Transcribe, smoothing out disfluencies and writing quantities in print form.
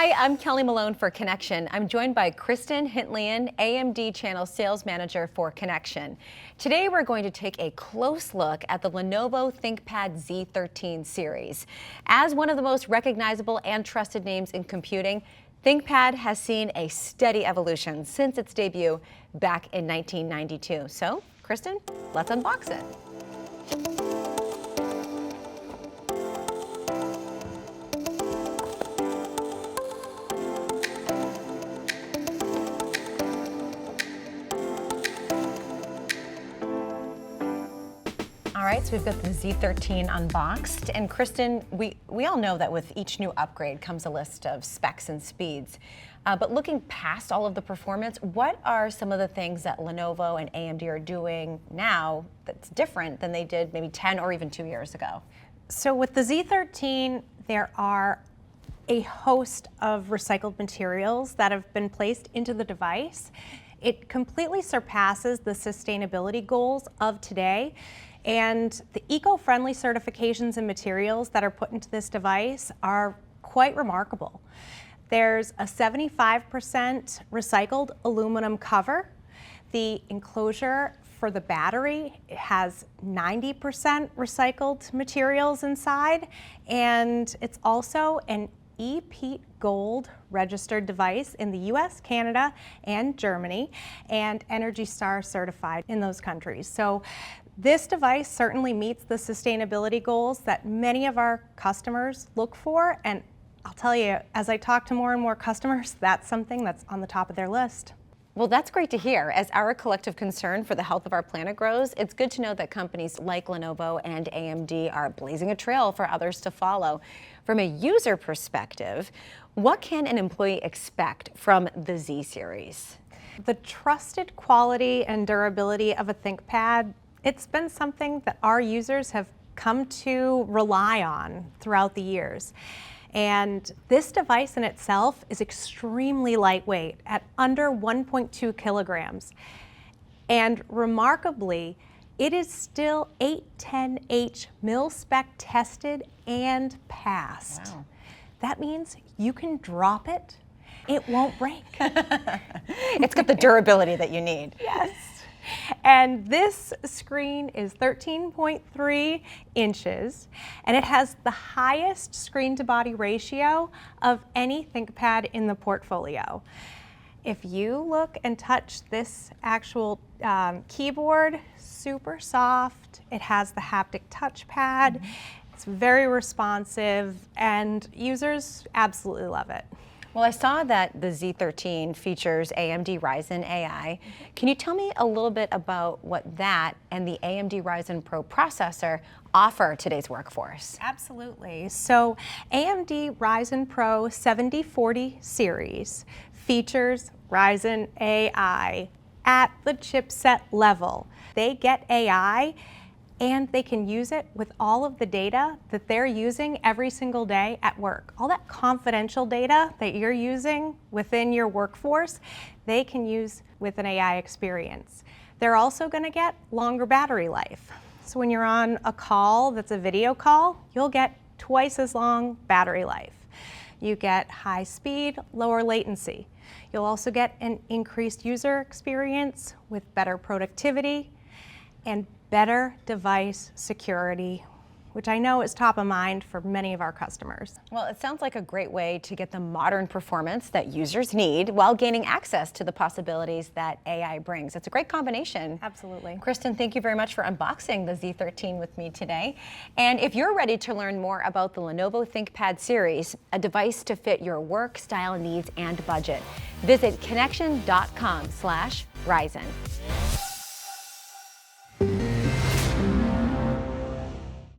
Hi, I'm Kelly Malone for Connection. I'm joined by Kristen Hintlian, AMD Channel Sales Manager for Connection. Today we're going to take a close look at the Lenovo ThinkPad Z13 series. As one of the most recognizable and trusted names in computing, ThinkPad has seen a steady evolution since its debut back in 1992. So, Kristen, let's unbox it. All right, so we've got the Z13 unboxed, and Kristen, we all know that with each new upgrade comes a list of specs and speeds. But looking past all of the performance, what are some of the things that Lenovo and AMD are doing now that's different than they did maybe 10 or even 2 years ago? So with the Z13, there are a host of recycled materials that have been placed into the device. It completely surpasses the sustainability goals of today. And the eco-friendly certifications and materials that are put into this device are quite remarkable. There's a 75% recycled aluminum cover. The enclosure for the battery has 90% recycled materials inside, and it's also an EPEAT Gold registered device in the US, Canada, and Germany, and Energy Star certified in those countries. So this device certainly meets the sustainability goals that many of our customers look for, and I'll tell you, as I talk to more and more customers, that's something that's on the top of their list. Well, that's great to hear. As our collective concern for the health of our planet grows, it's good to know that companies like Lenovo and AMD are blazing a trail for others to follow. From a user perspective, what can an employee expect from the Z series? The trusted quality and durability of a ThinkPad, it's been something that our users have come to rely on throughout the years. And this device in itself is extremely lightweight at under 1.2 kilograms. And remarkably, it is still 810H mil-spec tested and passed. Wow. That means you can drop it, it won't break. It's got the durability that you need. Yes. And this screen is 13.3 inches, and it has the highest screen-to-body ratio of any ThinkPad in the portfolio. If you look and touch this actual keyboard, super soft. It has the haptic touchpad. It's very responsive, and users absolutely love it. Well, I saw that the Z13 features AMD Ryzen AI. Can you tell me a little bit about what that and the AMD Ryzen Pro processor offer today's workforce? Absolutely. So AMD Ryzen Pro 7040 series features Ryzen AI at the chipset level. They get AI, and they can use it with all of the data that they're using every single day at work. All that confidential data that you're using within your workforce, they can use with an AI experience. They're also going to get longer battery life. So when you're on a call that's a video call, you'll get twice as long battery life. You get high speed, lower latency. You'll also get an increased user experience with better productivity and better device security, which I know is top of mind for many of our customers. Well, it sounds like a great way to get the modern performance that users need while gaining access to the possibilities that AI brings. It's a great combination. Absolutely. Kristen, thank you very much for unboxing the Z13 with me today. And if you're ready to learn more about the Lenovo ThinkPad series, a device to fit your work, style needs, and budget, visit connection.com/Ryzen.